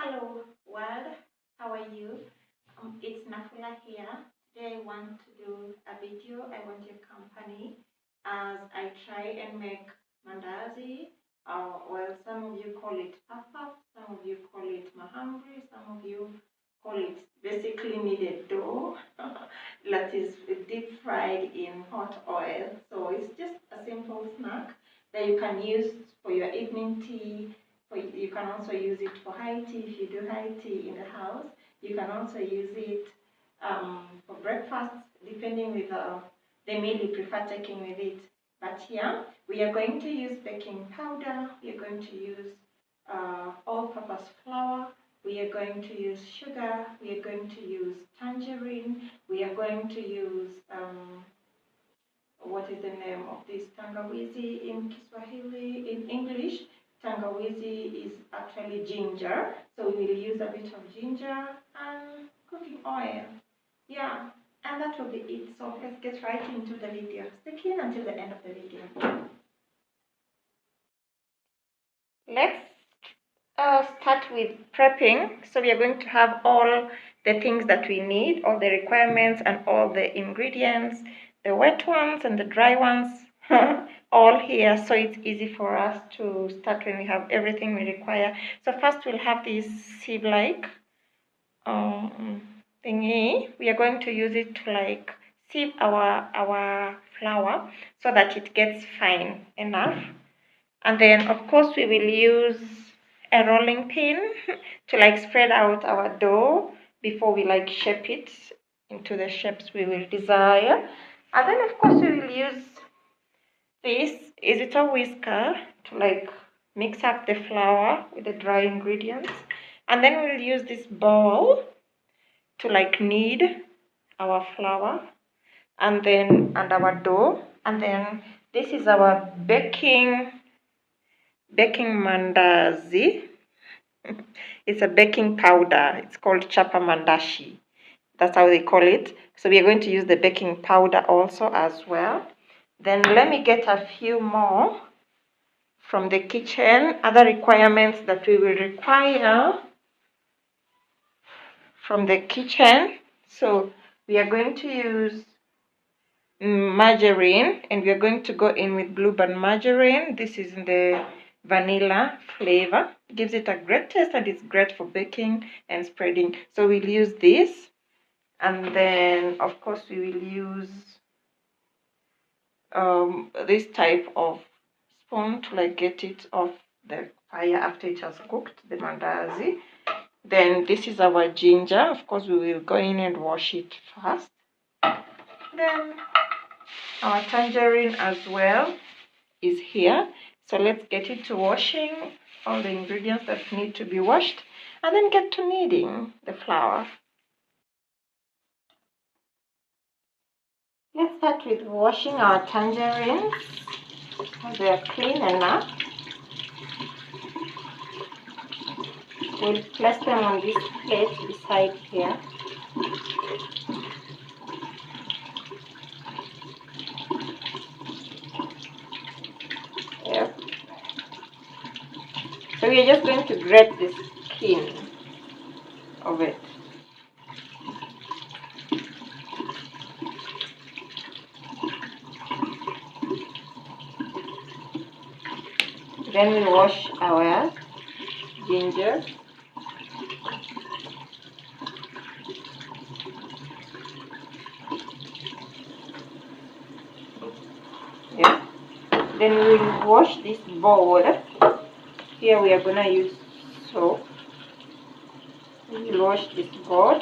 Hello world, how are you? It's Nafula here. Today I want to do a video. I want your company as I try and make mandazi. Well, some of you call it puff, some of you call it mahamri, some of you call it basically kneaded dough that is deep fried in hot oil. So it's just a simple snack that you can use for your evening tea. You can also use it for high tea if you do high tea in the house. You can also use it for breakfast, depending with the meal you prefer taking with it. But here, we are going to use baking powder. We are going to use all-purpose flour. We are going to use sugar. We are going to use tangerine. We are going to use what is the name of this tangawizi in Kiswahili? In English, tangawizi is actually ginger. So we will use a bit of ginger and cooking oil. Yeah, and that will be it. So let's get right into the video. Stick in until the end of the video. Let's start with prepping. So we are going to have all the things that we need, all the requirements and all the ingredients, the wet ones and the dry ones, all here, so it's easy for us to start when we have everything we require. So first we'll have this sieve-like thingy. We are going to use it to like sieve our flour so that it gets fine enough. And then of course we will use a rolling pin to like spread out our dough before we like shape it into the shapes we will desire. And then of course we will use this a whisker to like mix up the flour with the dry ingredients. And then we'll use this bowl to like knead our flour and our dough. And then this is our baking mandazi. It's a baking powder. It's called chapa mandashi. That's how they call it. So we are going to use the baking powder also as well. Then let me get a few more from the kitchen. Other requirements that we will require from the kitchen. So we are going to use margarine, and we are going to go in with blueband margarine. This is in the vanilla flavor. It gives it a great taste and it's great for baking and spreading. So we'll use this, and then of course we will use this type of spoon to like get it off the fire after it has cooked, the mandazi. Then this is our ginger. Of course we will go in and wash it first. Then our tangerine as well is here. So let's get it to washing all the ingredients that need to be washed, and then get to kneading the flour. Let's start with washing our tangerines. They are clean enough. We'll place them on this plate beside here. Yep. So we are just going to grate the skin of it. Then we'll wash our ginger. Yeah. Then we'll wash this bowl. Here we are gonna use soap. We'll wash this board.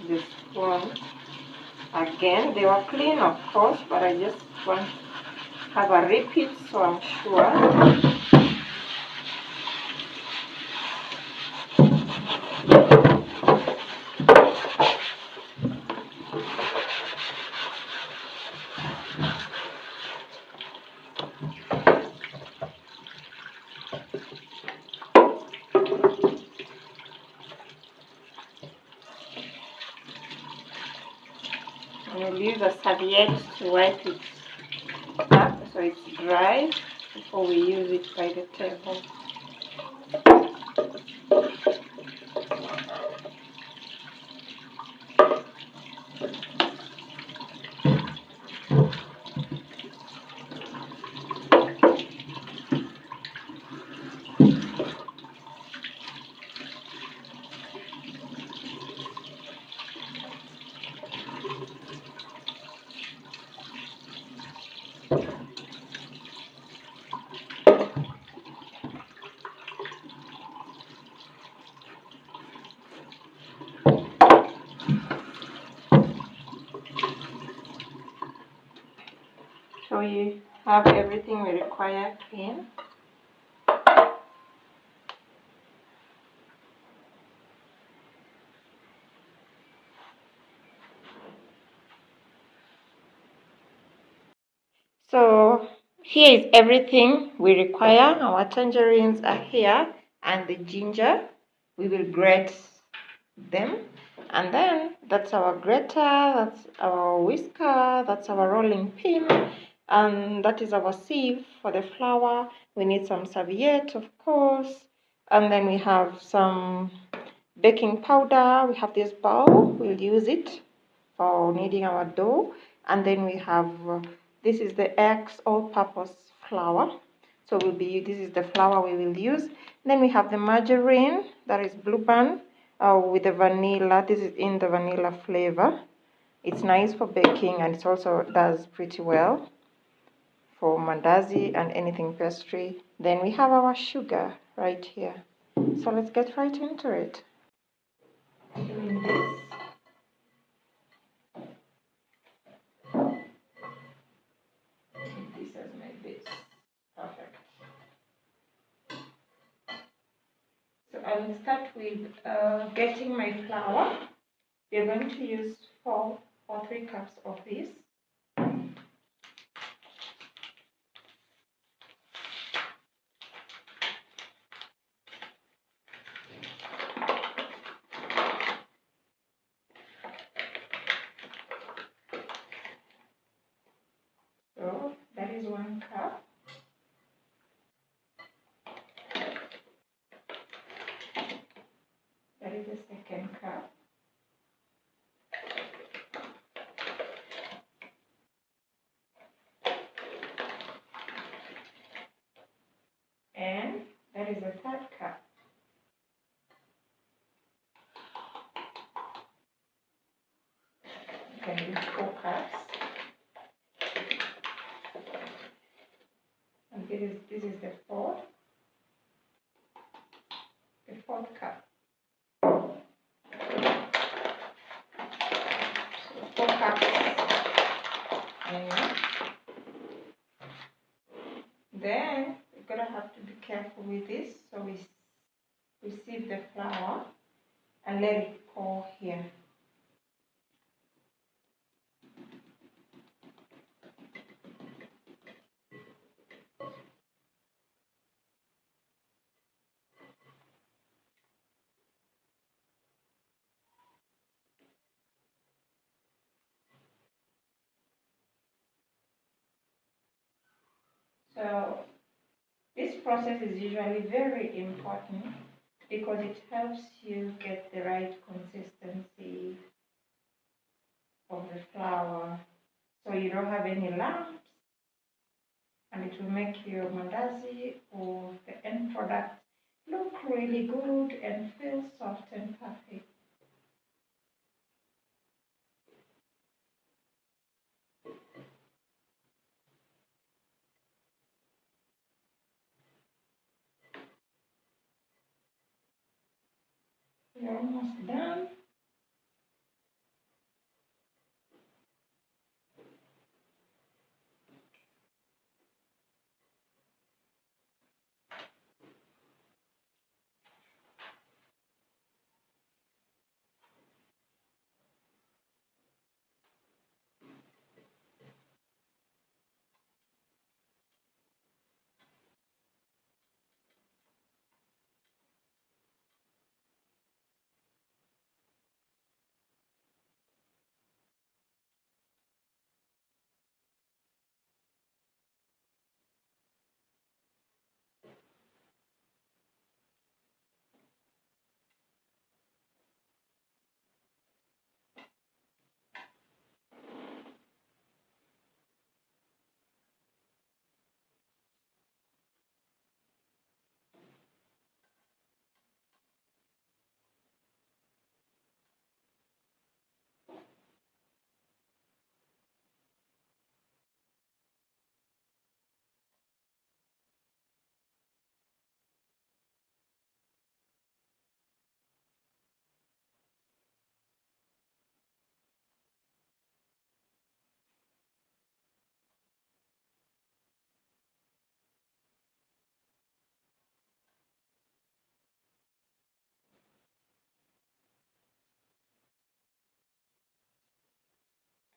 This one again. They were clean, of course, but I just want to have a repeat, so I'm sure. We'll use a serviette to wipe it up so it's dry before we use it by the table. So we have everything we require clean. So here is everything we require. Our tangerines are here and the ginger. We will grate them. And then that's our grater, that's our whisker, that's our rolling pin, and that is our sieve for the flour. We need some serviette, of course. And then we have some baking powder. We have this bowl. We'll use it for kneading our dough. And then we have this is the X all-purpose flour. So this is the flour we will use. Then we have the margarine, that is Blue Band, with the vanilla. This is in the vanilla flavor. It's nice for baking, and it also does pretty well for mandazi and anything pastry. Then we have our sugar right here. So let's get right into it. Doing this. This has made this perfect. So I will start with getting my flour. We're going to use 4 or 3 cups of this. So that is 1 cup. That is the 2nd cup. And that is the 3rd cup. You can use 4 cups. And this is the 4th cup. So 4 cups. And then we're gonna have to be careful with this. So we sieve the flour and let it pour here. So this process is usually very important because it helps you get the right consistency of the flour, so you don't have any lumps, and it will make your mandazi or the end product look really good and feel soft and perfect. We're almost done.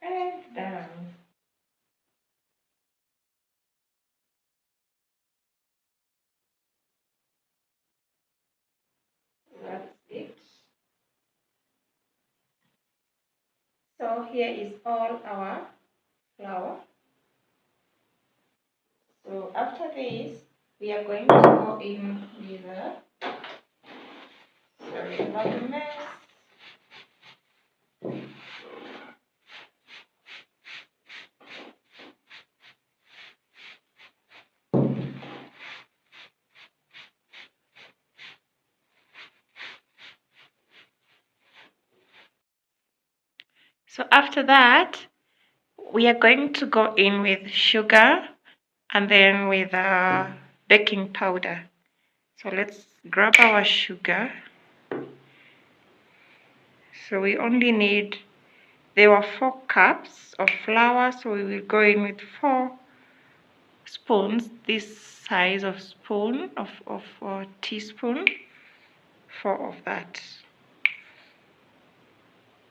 and done. That's it. So here is all our flour. So after this, we are going to go in with sorry about the mess. So after that, we are going to go in with sugar and then with baking powder. So let's grab our sugar. So we only need, there were 4 cups of flour, so we will go in with 4 spoons, this size of spoon, of teaspoon, 4 of that.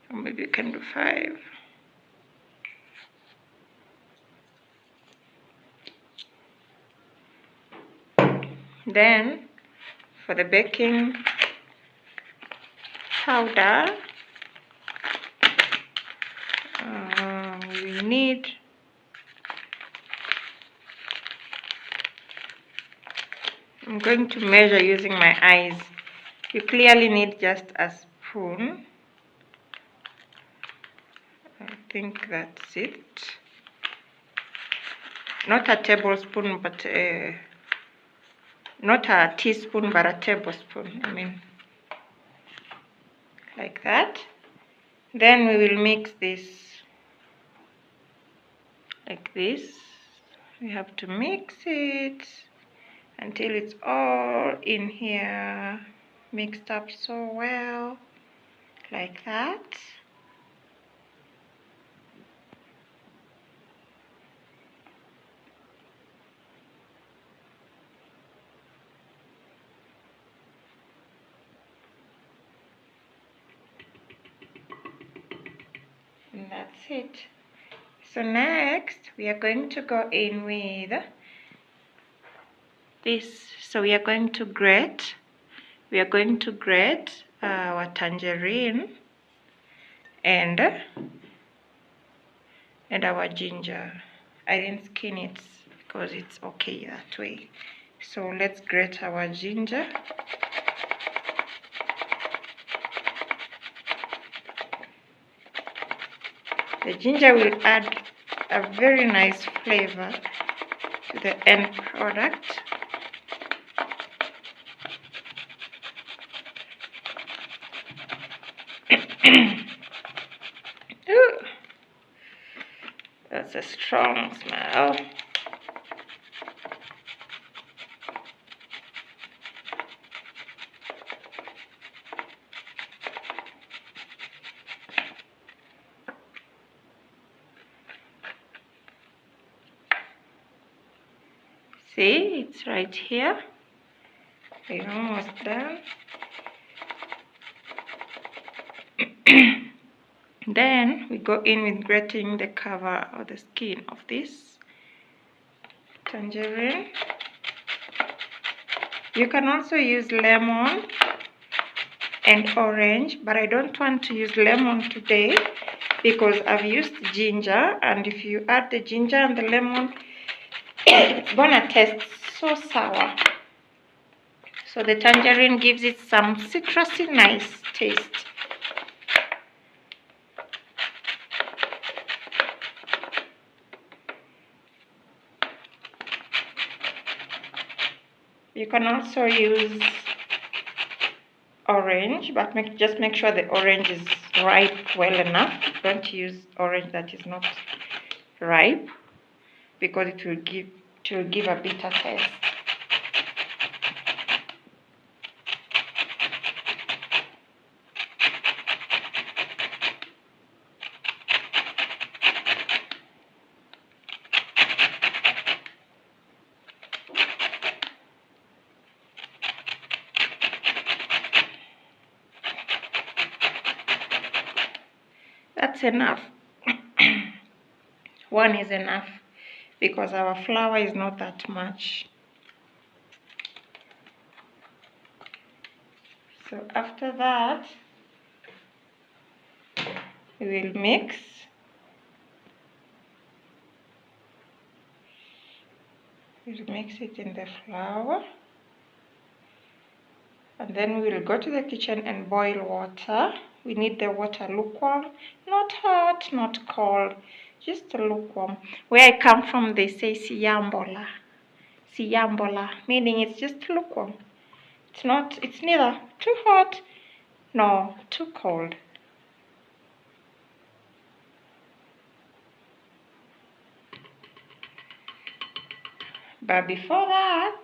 Or maybe you can do 5. Then for the baking powder, we need I'm going to measure using my eyes. You clearly need just a spoon. I think that's it. Not a tablespoon, but not a teaspoon, but a tablespoon. I mean, like that. Then we will mix this like this. We have to mix it until it's all in here, mixed up so well, like that. And that's it. So next we are going to go in with this. So we are going to grate our tangerine and our ginger. I didn't skin it because it's okay that way. So let's grate our ginger. The ginger will add a very nice flavor to the end product. Ooh, that's a strong smell. See, it's right here. We're almost done. Then we go in with grating the cover or the skin of this tangerine. You can also use lemon and orange, but I don't want to use lemon today because I've used ginger, and if you add the ginger and the lemon, it's gonna taste so sour. So the tangerine gives it some citrusy nice taste. You can also use orange, but just make sure the orange is ripe well enough. Don't use orange that is not ripe because it will give a bitter taste. That's enough. One is enough because our flour is not that much. So after that, we will mix. We'll mix it in the flour. And then we'll go to the kitchen and boil water. We need the water lukewarm, not hot, not cold, just lukewarm. Where I come from, they say siyambola. Siyambola, meaning it's just lukewarm. It's neither too hot nor too cold. But before that,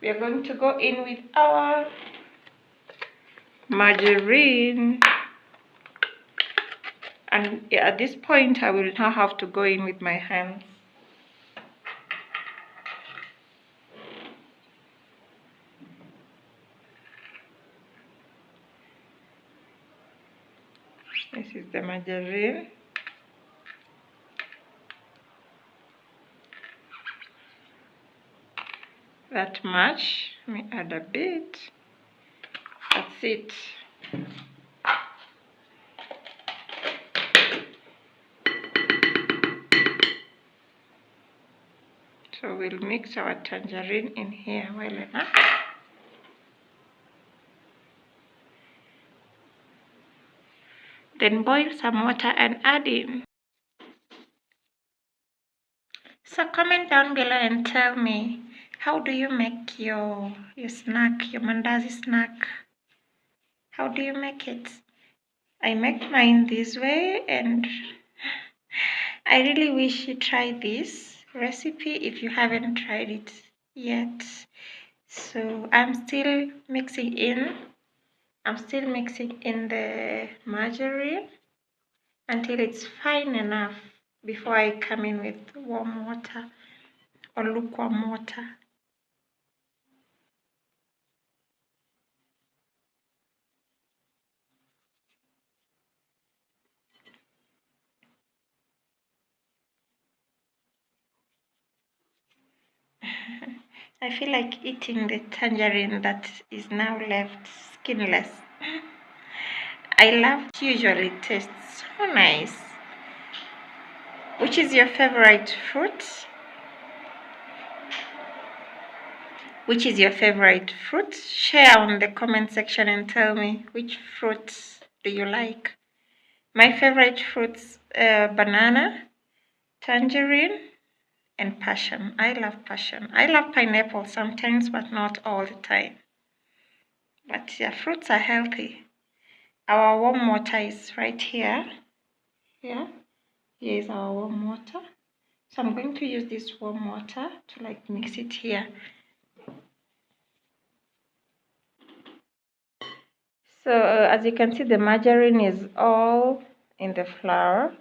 we are going to go in with our margarine. And at this point, I will now have to go in with my hands. This is the margarine. That much. Let me add a bit. That's it. So we'll mix our tangerine in here well enough. Then boil some water and add in. So comment down below and tell me, how do you make your snack, your mandazi snack? How do you make it? I make mine this way, and I really wish you try this recipe if you haven't tried it yet. So I'm still mixing in the margarine until it's fine enough before I come in with warm water or lukewarm water. I feel like eating the tangerine that is now left skinless. I love it. Usually it tastes so nice. Which is your favorite fruit? Which is your favorite fruit? Share on the comment section and tell me which fruits do you like. My favorite fruits are banana, tangerine, and passion. I love passion. I love pineapple sometimes, but not all the time. But yeah, fruits are healthy. Our warm water is right here. Yeah, here is our warm water. So I'm going to use this warm water to mix it here. So as you can see, the margarine is all in the flour.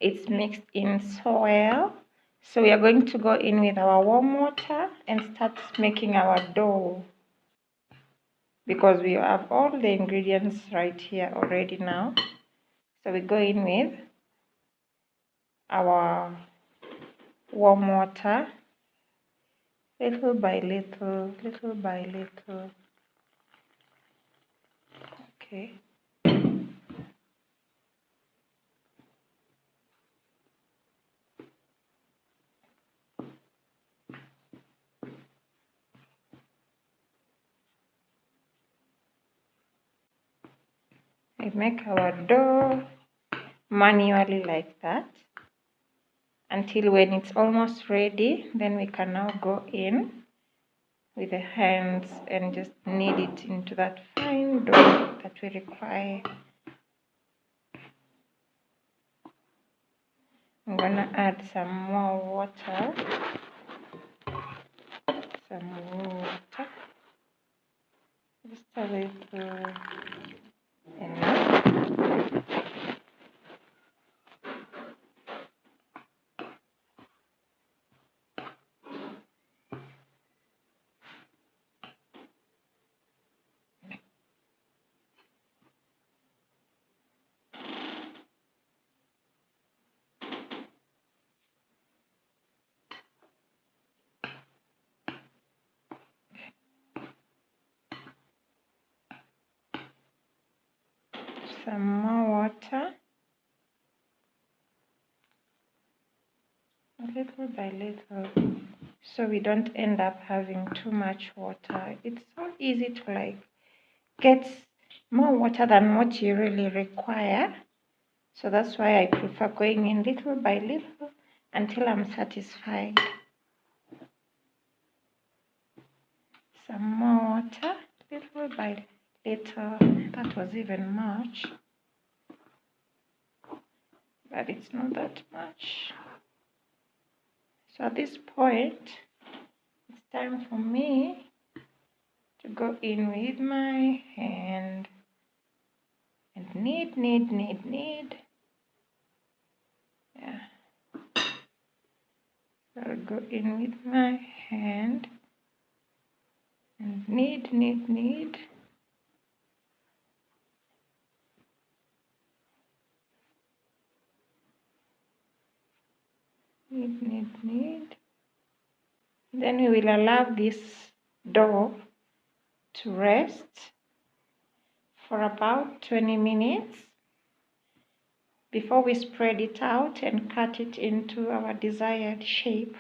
It's mixed in so well. So we are going to go in with our warm water and start making our dough, because we have all the ingredients right here already now. So we go in with our warm water, little by little, little by little. Okay. We make our dough manually like that until when it's almost ready, then we can now go in with the hands and just knead it into that fine dough that we require. I'm gonna add some more water. Just a little enough. some more water, little by little, so we don't end up having too much water. It's so easy to like get more water than what you really require. So that's why I prefer going in little by little until I'm satisfied. Some more water, little by little. That was even much, but it's not that much. So at this point, it's time for me to go in with my hand and knead, knead, knead, knead. Yeah. So I'll go in with my hand and knead, knead, knead. Knead, knead, knead. Then we will allow this dough to rest for about 20 minutes before we spread it out and cut it into our desired shape.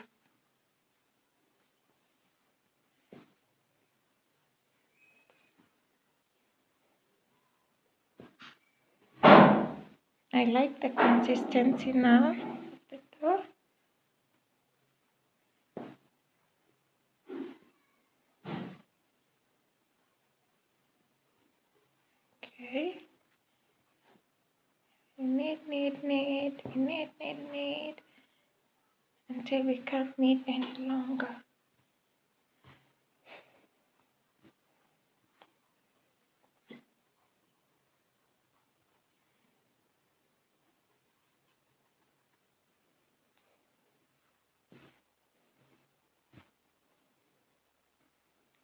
I like the consistency now of the dough. Okay. Knead, knead, knead, knead, knead, knead until we can't knead any longer.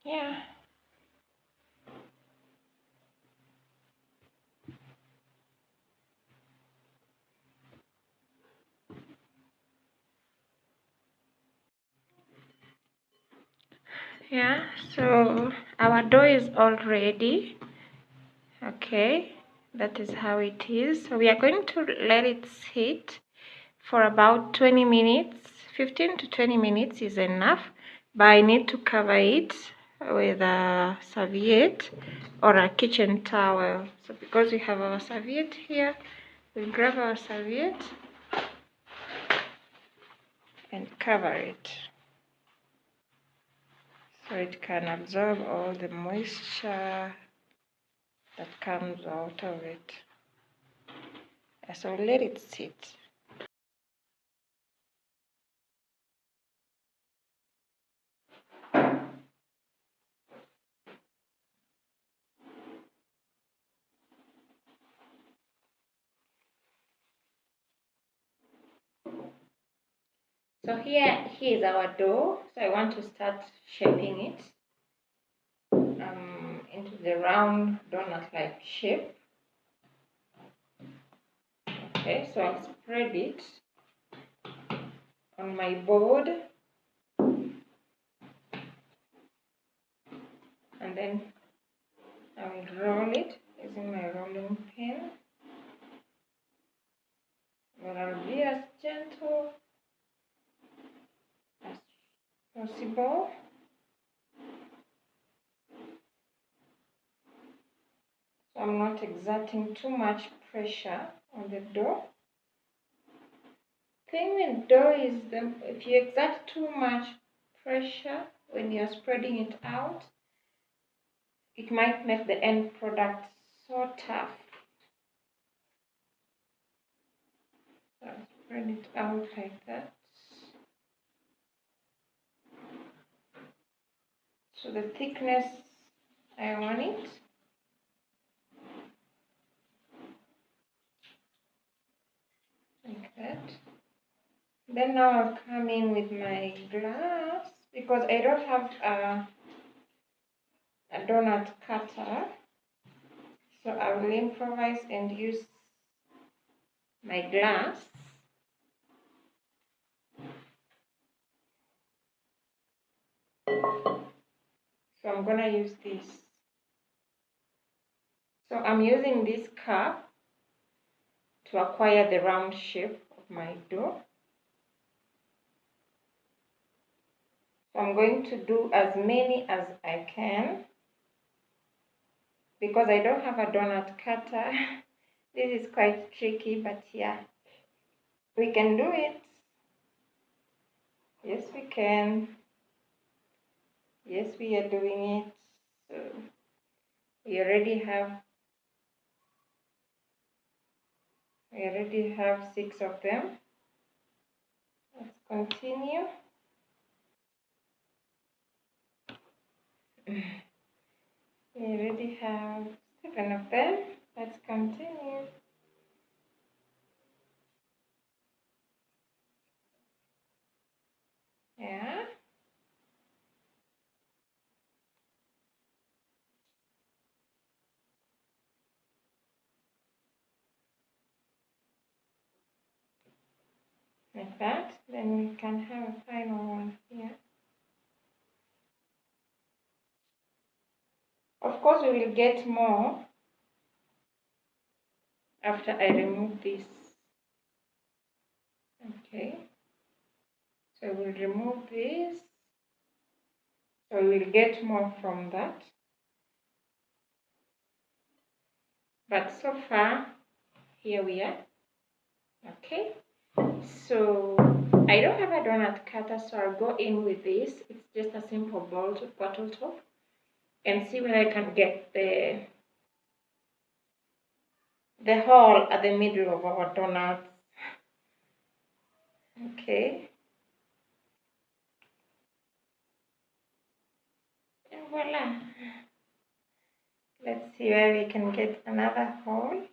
Yeah. Yeah, so our dough is all ready. Okay, that is how it is. So we are going to let it sit for about 20 minutes. 15 to 20 minutes is enough, but I need to cover it with a serviette or a kitchen towel. So because we have our serviette here, we'll grab our serviette and cover it so it can absorb all the moisture that comes out of it. So let it sit. So here is our dough. So I want to start shaping it into the round donut-like shape. Okay, so I'll spread it on my board and then I will roll it using my rolling pin. But I'll be as gentle as possible. So I'm not exerting too much pressure on the dough. The thing with dough is if you exert too much pressure when you're spreading it out, it might make the end product so tough. So I'll spread it out like that. So the thickness I want it. Like that. Then now I'll come in with my glass because I don't have a donut cutter. So I will improvise and use my glass. So I'm gonna use this. So I'm using this cup to acquire the round shape of my dough. So I'm going to do as many as I can because I don't have a donut cutter. This is quite tricky, but yeah, we can do it. Yes, we can. Yes, we are doing it. So we already have 6 of them. Let's continue. We already have 7 of them. Let's continue. Yeah. Like that. Then we can have a final one here. Of course, we will get more after I remove this. Okay. So we'll remove this. So we'll get more from that. But so far, here we are. Okay. So I don't have a donut cutter, so I'll go in with this. It's just a simple bottle top, and see whether I can get the hole at the middle of our donuts. Okay. And voila. Let's see where we can get another hole.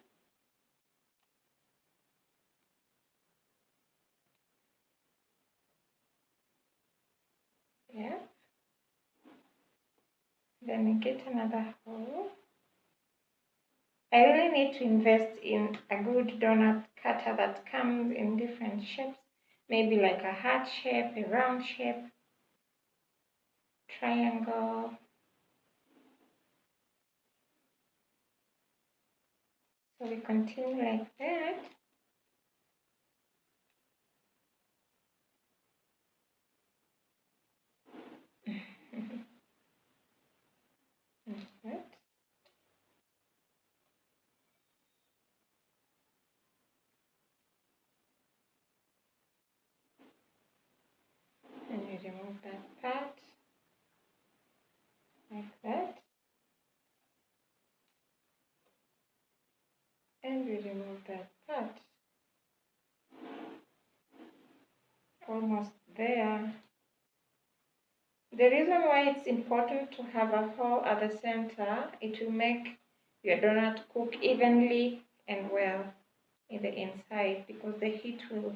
Yeah. Then we get another hole. I really need to invest in a good donut cutter that comes in different shapes. Maybe like a heart shape, a round shape, triangle. So we continue like that. Like that. And we remove that part. Like that. And we remove that part. Almost there. The reason why it's important to have a hole at the center, it will make your donut cook evenly and well in the inside, because the heat will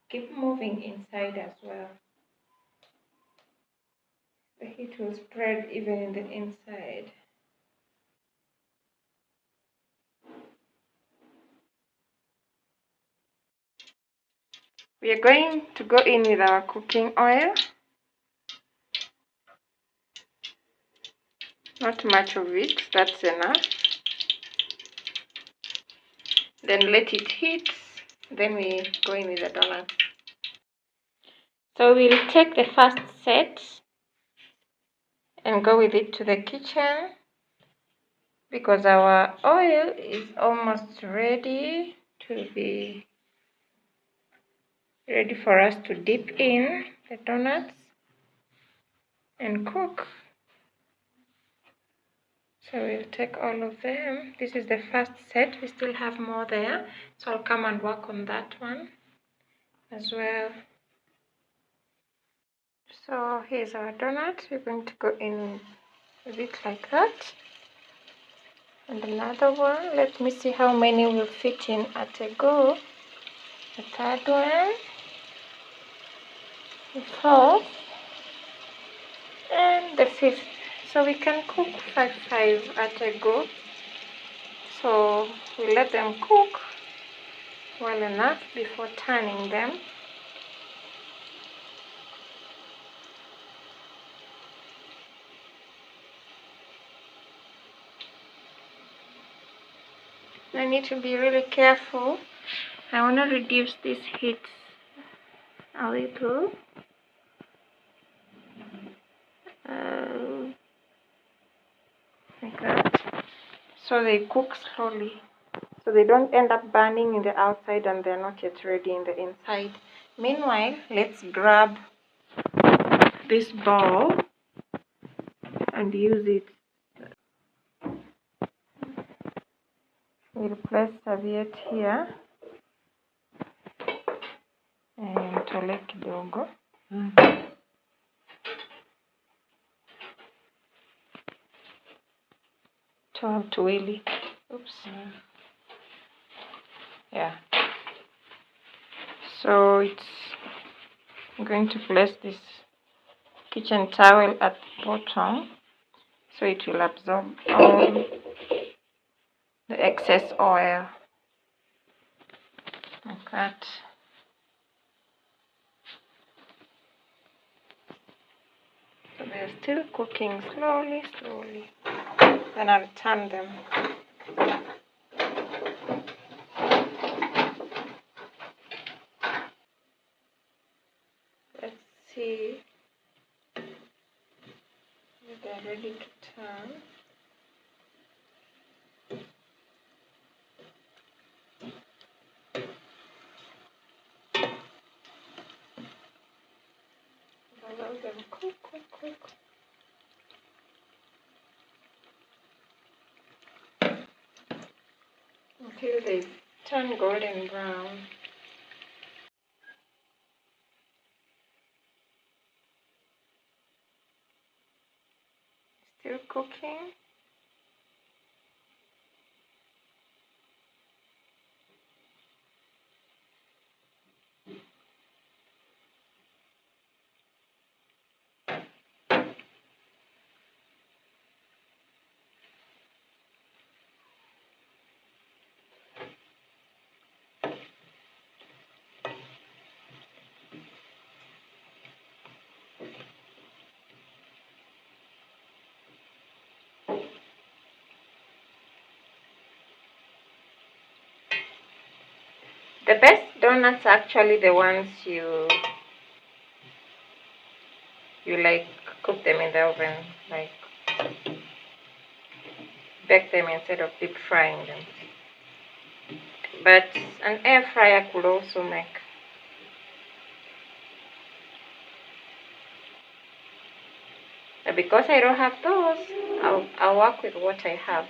keep moving inside as well. The heat will spread even in the inside. We are going to go in with our cooking oil. Not much of it, that's enough. Then let it heat, then we go in with the donut. So we'll take the first set and go with it to the kitchen, because our oil is almost ready to be ready for us to dip in the donuts and cook. So we'll take all of them. This is the first set. We still have more there, so I'll come and work on that one as well. So here's our donut. We're going to go in with it like that. And another one. Let me see how many will fit in at a go. The third one. The fourth. And the fifth. So we can cook five at a go. So we let them cook well enough before turning them. I need to be really careful I want to reduce this heat a little. Like that. So they cook slowly. So they don't end up burning in the outside and they're not yet ready in the inside. Meanwhile, let's grab this bowl and use it. We'll place serviette here. And tole kidogo. Toa tuwili. Oops. Yeah. So I'm going to place this kitchen towel at the bottom so it will absorb all the excess oil. Like that. So they're still cooking slowly. Then I'll turn them. Let's see if they're ready to turn. Allow them cook. Until they turn golden brown. Still cooking. The best donuts are actually the ones you like cook them in the oven, like bake them instead of deep frying them. But an air fryer could also make. But because I don't have those, I'll work with what I have.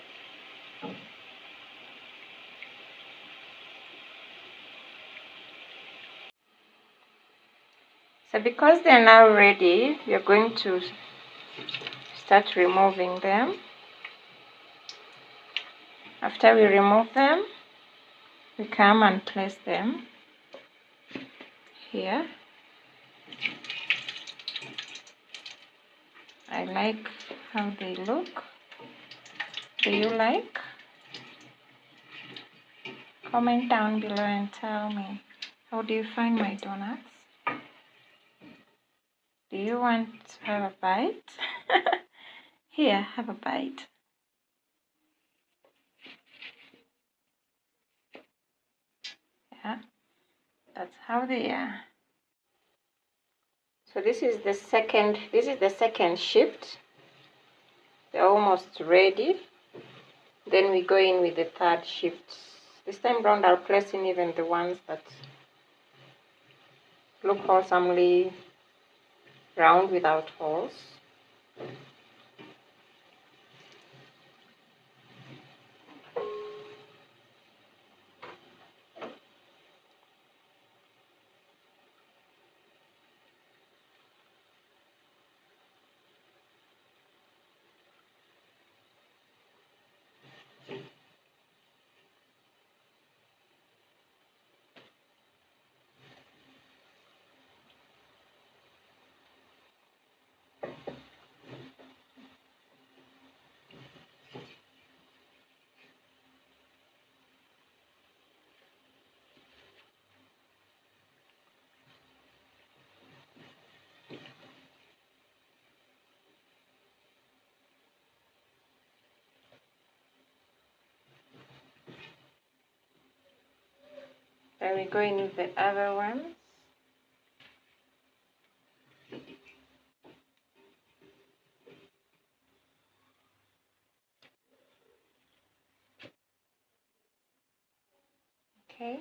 So because they're now ready, we're going to start removing them. After we remove them, we come and place them here. I like how they look. Do you like? Comment down below and tell me, how do you find my donuts? Do you want to have a bite? Here, have a bite. Yeah, that's how they are. So this is the second shift. They're almost ready. Then we go in with the third shift. This time round I'll place in even the ones that look wholesomely round without holes. I will go in with the other ones. Okay.